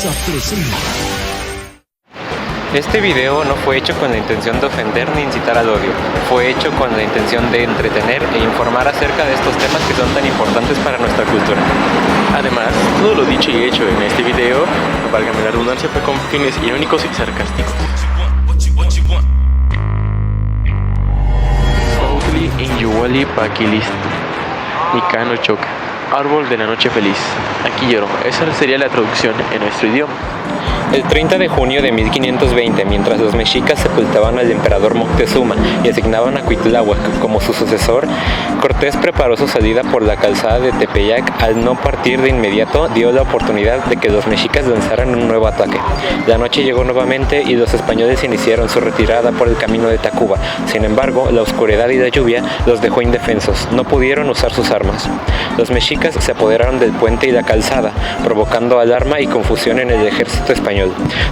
Mexa presenta. Este video no fue hecho con la intención de ofender ni incitar al odio, fue hecho con la intención de entretener e informar acerca de estos temas que son tan importantes para nuestra cultura. Además, todo lo dicho y hecho en este video, válgame la redundancia, fue con fines irónicos y sarcásticos. Outli Inyuwali Pakilist, Nikano Choca, árbol de la noche feliz. Aquí lloro, esa sería la traducción en nuestro idioma. El 30 de junio de 1520, mientras los mexicas sepultaban al emperador Moctezuma y asignaban a Cuitláhuac como su sucesor, Cortés preparó su salida por la calzada de Tepeyac. Al no partir de inmediato, dio la oportunidad de que los mexicas lanzaran un nuevo ataque. La noche llegó nuevamente y los españoles iniciaron su retirada por el camino de Tacuba. Sin embargo, la oscuridad y la lluvia los dejó indefensos. No pudieron usar sus armas. Los mexicas se apoderaron del puente y la calzada, provocando alarma y confusión en el ejército español.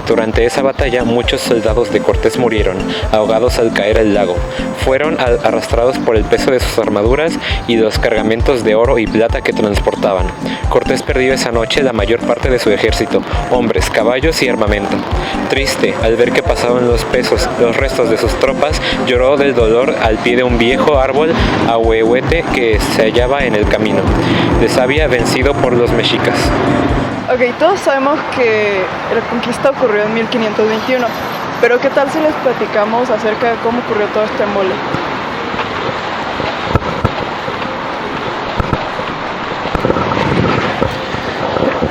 Durante esa batalla, muchos soldados de Cortés murieron, ahogados al caer al lago. Fueron arrastrados por el peso de sus armaduras y los cargamentos de oro y plata que transportaban. Cortés perdió esa noche la mayor parte de su ejército, hombres, caballos y armamento. Triste, al ver que pasaban los restos de sus tropas, lloró del dolor al pie de un viejo árbol ahuehuete que se hallaba en el camino. Les había vencido por los mexicas. Ok, todos sabemos que la conquista ocurrió en 1521, pero ¿qué tal si les platicamos acerca de cómo ocurrió todo este embole?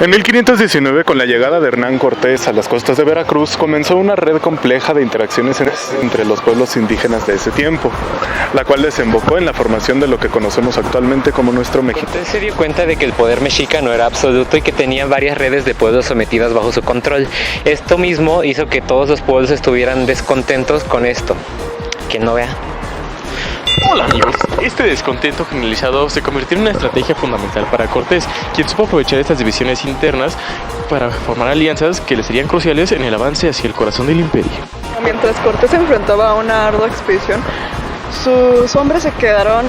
En 1519, con la llegada de Hernán Cortés a las costas de Veracruz, comenzó una red compleja de interacciones entre los pueblos indígenas de ese tiempo, la cual desembocó en la formación de lo que conocemos actualmente como nuestro México. Cortés se dio cuenta de que el poder mexica no era absoluto y que tenía varias redes de pueblos sometidas bajo su control. Esto mismo hizo que todos los pueblos estuvieran descontentos con esto. ¿Quién no vea? Hola amigos, este descontento generalizado se convirtió en una estrategia fundamental para Cortés, quien supo aprovechar estas divisiones internas para formar alianzas que le serían cruciales en el avance hacia el corazón del imperio. Mientras Cortés se enfrentaba a una ardua expedición, sus hombres se quedaron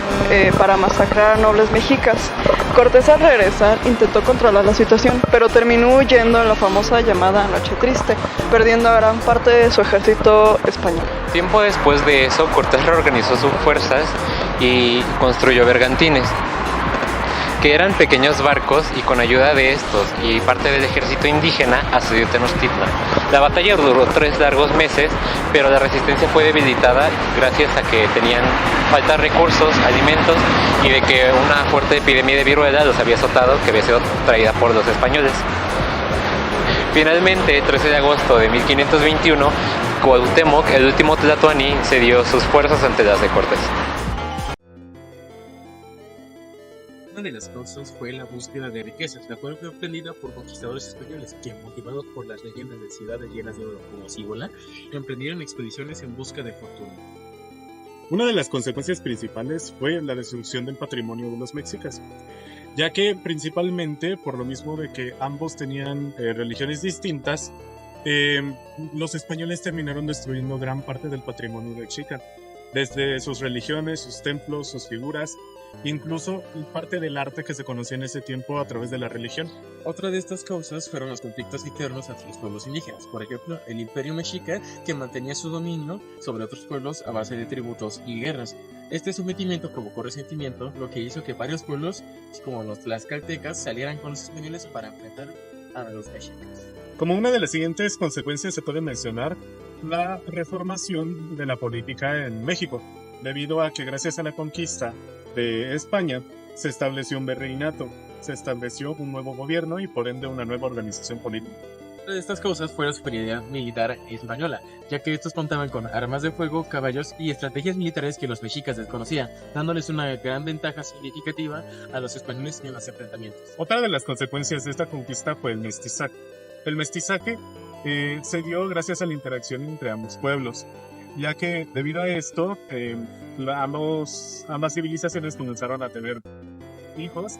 para masacrar a nobles mexicas. Cortés, al regresar, intentó controlar la situación, pero terminó huyendo en la famosa llamada Noche Triste, perdiendo a gran parte de su ejército español. Tiempo después de eso, Cortés reorganizó sus fuerzas y construyó bergantines, que eran pequeños barcos, y con ayuda de estos y parte del ejército indígena asedió Tenochtitlan. La batalla duró 3 largos meses, pero la resistencia fue debilitada gracias a que tenían falta de recursos, alimentos, y de que una fuerte epidemia de viruela los había azotado, que había sido traída por los españoles. Finalmente, el 13 de agosto de 1521, Cuauhtémoc, el último tlatoani, cedió sus fuerzas ante las de Cortés. Una de las causas fue la búsqueda de riquezas, la cual fue emprendida por conquistadores españoles que, motivados por las leyendas de ciudades llenas de oro como Cibola, emprendieron expediciones en busca de fortuna. Una de las consecuencias principales fue la destrucción del patrimonio de los mexicas, ya que principalmente por lo mismo de que ambos tenían religiones distintas, los españoles terminaron destruyendo gran parte del patrimonio mexica, desde sus religiones, sus templos, sus figuras, incluso parte del arte que se conocía en ese tiempo a través de la religión. Otra de estas causas fueron los conflictos internos entre los pueblos indígenas, por ejemplo, el Imperio Mexica, que mantenía su dominio sobre otros pueblos a base de tributos y guerras. Este sometimiento provocó resentimiento, lo que hizo que varios pueblos, como los tlaxcaltecas, salieran con los españoles para enfrentar a los mexicas. Como una de las siguientes consecuencias se puede mencionar la reformación de la política en México, debido a que gracias a la conquista de España se estableció un virreinato, se estableció un nuevo gobierno y por ende una nueva organización política. Una de estas causas fue la superioridad militar española, ya que estos contaban con armas de fuego, caballos y estrategias militares que los mexicas desconocían, dándoles una gran ventaja significativa a los españoles en los enfrentamientos. Otra de las consecuencias de esta conquista fue el mestizaje. El mestizaje se dio gracias a la interacción entre ambos pueblos, ya que debido a esto ambas civilizaciones comenzaron a tener hijos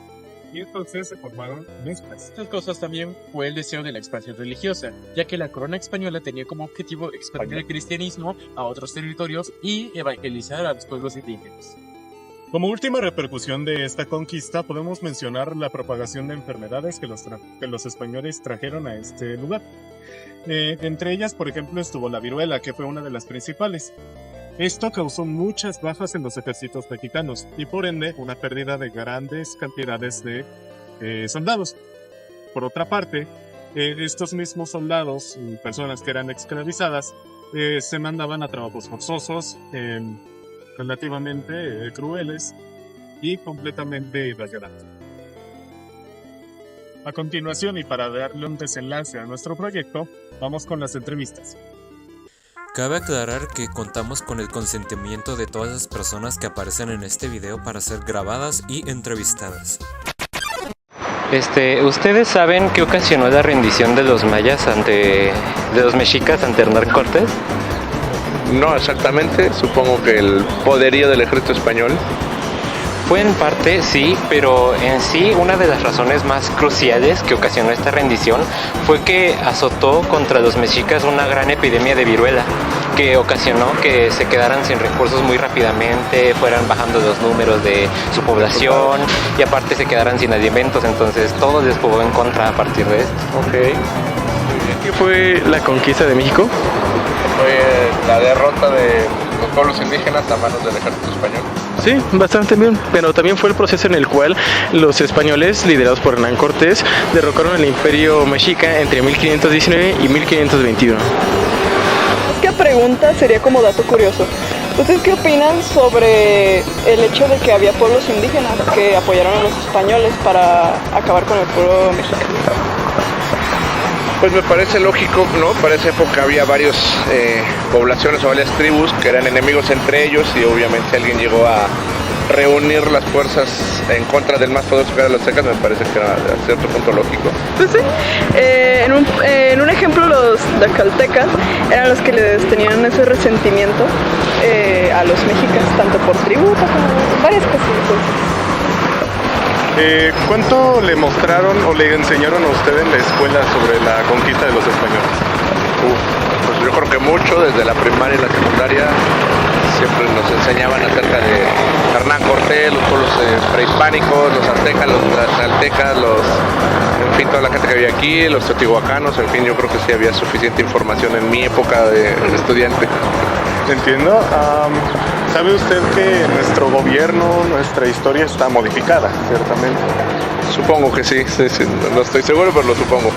y entonces se formaron mezclas. Estas cosas también fue el deseo de la expansión religiosa, ya que la corona española tenía como objetivo expandir el cristianismo a otros territorios y evangelizar a los pueblos indígenas. Como última repercusión de esta conquista, podemos mencionar la propagación de enfermedades que los españoles trajeron a este lugar. Entre ellas, por ejemplo, estuvo la viruela, que fue una de las principales. Esto causó muchas bajas en los ejércitos mexicanos y, por ende, una pérdida de grandes cantidades de soldados. Por otra parte, estos mismos soldados, personas que eran esclavizadas, se mandaban a trabajos forzosos, relativamente crueles y completamente irracionales. A continuación, y para darle un desenlace a nuestro proyecto, vamos con las entrevistas. Cabe aclarar que contamos con el consentimiento de todas las personas que aparecen en este video para ser grabadas y entrevistadas. ¿Ustedes saben qué ocasionó la rendición de los mexicas ante Hernán Cortés? No exactamente, supongo que el poderío del ejército español. Fue en parte, sí, pero en sí una de las razones más cruciales que ocasionó esta rendición fue que azotó contra los mexicas una gran epidemia de viruela, que ocasionó que se quedaran sin recursos muy rápidamente, fueran bajando los números de su población y aparte se quedaran sin alimentos, entonces todo les jugó en contra a partir de esto. Ok. ¿Qué fue la conquista de México? Fue la derrota de los pueblos indígenas a manos del ejército español. Sí, bastante bien, pero también fue el proceso en el cual los españoles, liderados por Hernán Cortés, derrocaron el imperio mexica entre 1519 y 1521. Esta pregunta sería como dato curioso. ¿Ustedes qué opinan sobre el hecho de que había pueblos indígenas que apoyaron a los españoles para acabar con el pueblo mexicano? Pues me parece lógico, ¿no? Para esa época había varias poblaciones o varias tribus que eran enemigos entre ellos y obviamente alguien llegó a reunir las fuerzas en contra del más poderoso que eran los aztecas, me parece que era a cierto punto lógico. Pues sí, en un ejemplo los tlaxcaltecas eran los que les tenían ese resentimiento a los mexicas, tanto por tributo como varias cosas. ¿Cuánto le mostraron o le enseñaron a usted en la escuela sobre la conquista de los españoles? Pues yo creo que mucho, desde la primaria y la secundaria siempre nos enseñaban acerca de Hernán Cortés, los pueblos prehispánicos, los aztecas, los tlaxcaltecas, en fin, toda la gente que había aquí, los teotihuacanos, en fin, yo creo que sí había suficiente información en mi época de estudiante. Entiendo. ¿Sabe usted que nuestro gobierno, nuestra historia está modificada, ciertamente? Supongo que sí, no estoy seguro, pero lo supongo.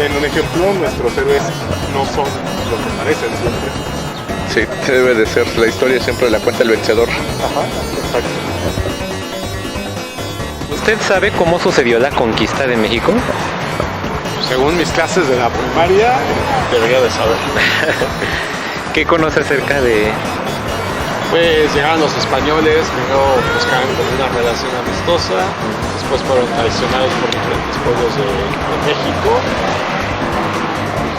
En un ejemplo, nuestros héroes no son lo que parecen siempre. Sí, debe de ser, la historia siempre la cuenta el vencedor. Ajá, exacto. ¿Usted sabe cómo sucedió la conquista de México? Según mis clases de la primaria, debería de saber. ¿Qué conoce acerca de...? Pues llegaron los españoles, primero buscaban como una relación amistosa, después fueron traicionados por diferentes pueblos de México.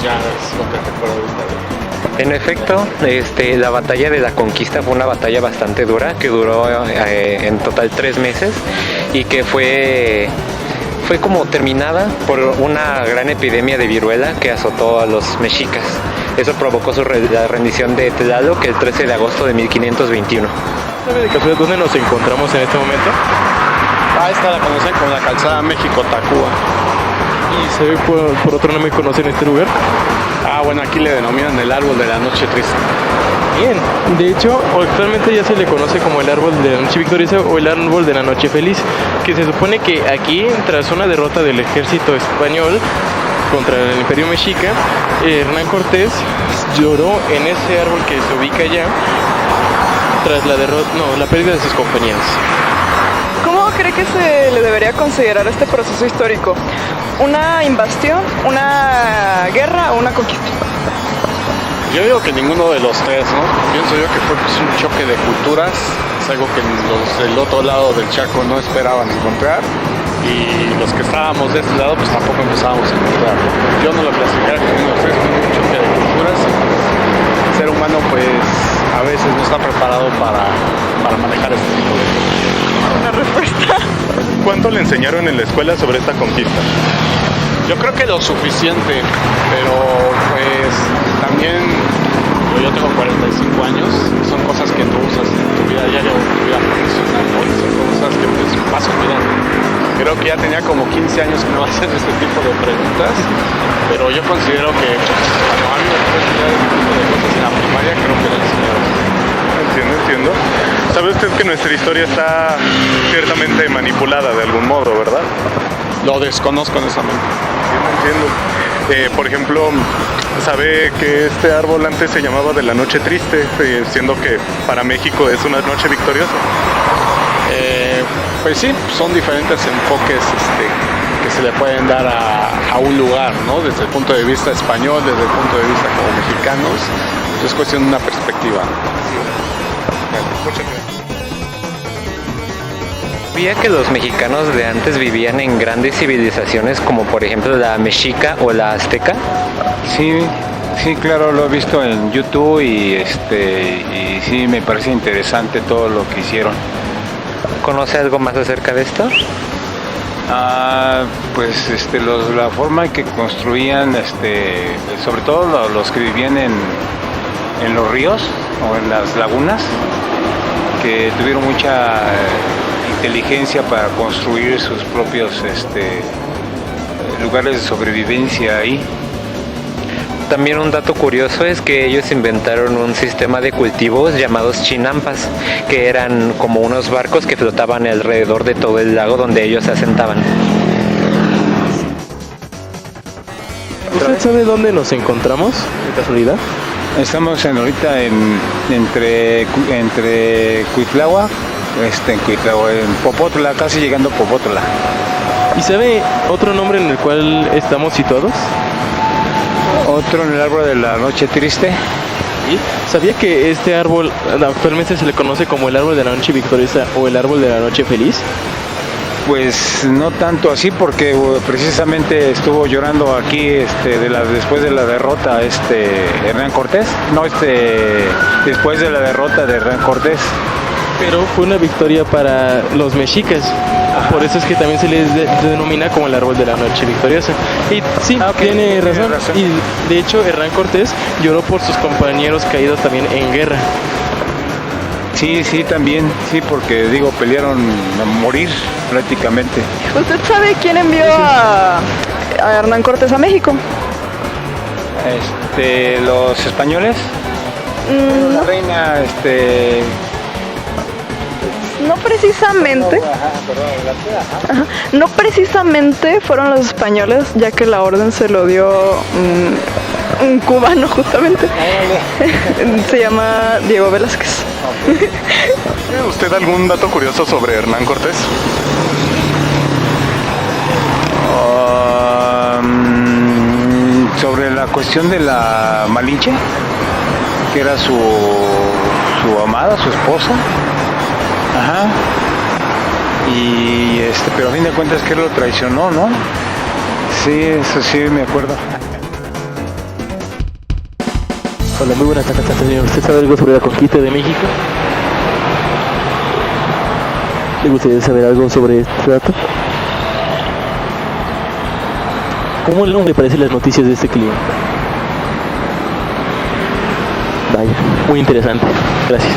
Ya es lo que recuerdo ahorita. En efecto, la batalla de la conquista fue una batalla bastante dura, que duró en total 3 meses y que fue como terminada por una gran epidemia de viruela que azotó a los mexicas. Eso provocó la rendición de Tlaloc el 13 de agosto de 1521. ¿Sabe de casualidad dónde nos encontramos en este momento? Esta la conocen como la calzada México-Tacuba. ¿Y sabe por otro nombre conocen este lugar? Bueno, aquí le denominan el árbol de la noche triste. Bien, de hecho, actualmente ya se le conoce como el árbol de la noche victoriosa o el árbol de la noche feliz, que se supone que aquí, tras una derrota del ejército español contra el imperio mexica, Hernán Cortés lloró en ese árbol que se ubica allá tras la pérdida de sus compañeros. ¿Cómo cree que se le debería considerar este proceso histórico? ¿Una invasión, una guerra o una conquista? Yo digo que ninguno de los tres, ¿no? Pienso yo que fue un choque de culturas, es algo que los del otro lado del Chaco no esperaban encontrar y los que estábamos de este lado pues tampoco empezábamos a encontrar. Yo no lo clasificaría como uno de los tres, como un choque de culturas. El ser humano pues a veces no está preparado para manejar este tipo de cosas. Una respuesta. ¿Cuánto le enseñaron en la escuela sobre esta conquista? Yo creo que lo suficiente, pero pues también yo tengo 45 años, son cosas que tú usas en tu vida diaria o en tu vida profesional, ¿no? Son cosas que pues paso mirando. Creo que ya tenía como 15 años que no hacen este tipo de preguntas, pero yo considero que pues, cuando a mí me fue enseñar este tipo de cosas en la primaria, creo que le enseñaron. Entiendo. ¿Sabe usted que nuestra historia está ciertamente manipulada de algún modo, verdad? Lo desconozco honestamente. Entiendo. Por ejemplo, ¿sabe que este árbol antes se llamaba de la noche triste, siendo que para México es una noche victoriosa? Pues sí, son diferentes enfoques que se le pueden dar a un lugar, ¿no? Desde el punto de vista español, desde el punto de vista como mexicanos, es cuestión de una perspectiva. Muchas gracias. ¿Sabía que los mexicanos de antes vivían en grandes civilizaciones como por ejemplo la mexica o la azteca? Sí, claro, lo he visto en YouTube y sí me parece interesante todo lo que hicieron. ¿Conoce algo más acerca de esto? Pues la forma en que construían, sobre todo los que vivían en los ríos o en las lagunas, que tuvieron mucha inteligencia para construir sus propios lugares de sobrevivencia ahí. También un dato curioso es que ellos inventaron un sistema de cultivos llamados chinampas, que eran como unos barcos que flotaban alrededor de todo el lago donde ellos se asentaban. ¿Usted sabe dónde nos encontramos, de casualidad? Estamos ahorita entre Cuitláhuac, en Popotla, casi llegando a Popotla. ¿Y sabe otro nombre en el cual estamos situados? Otro en el árbol de la noche triste. ¿Sí? ¿Sabía que este árbol actualmente se le conoce como el árbol de la noche victoriosa o el árbol de la noche feliz? Pues no tanto así, porque precisamente estuvo llorando aquí después de la derrota Hernán Cortés. Después de la derrota de Hernán Cortés. Pero fue una victoria para los mexicas. Por eso es que también se les denomina como el árbol de la noche victoriosa. Y sí, tiene razón. Y de hecho Hernán Cortés lloró por sus compañeros caídos también en guerra. Sí, también, sí, porque pelearon a morir prácticamente. ¿Usted sabe quién envió a Hernán Cortés a México? Los españoles. La reina, No precisamente. No precisamente fueron los españoles, ya que la orden se lo dio un cubano justamente. Se llama Diego Velázquez. ¿Tiene usted algún dato curioso sobre Hernán Cortés? Sobre la cuestión de la Malinche, que era su amada, su esposa. Ajá. Y pero a fin de cuentas que él lo traicionó, ¿no? Sí, eso sí me acuerdo. Hola, muy buenas tardes, señor. ¿Usted sabe algo sobre la conquista de México? ¿Le gustaría saber algo sobre este dato? ¿Cómo le parecen las noticias de este clima? Vaya, muy interesante. Gracias.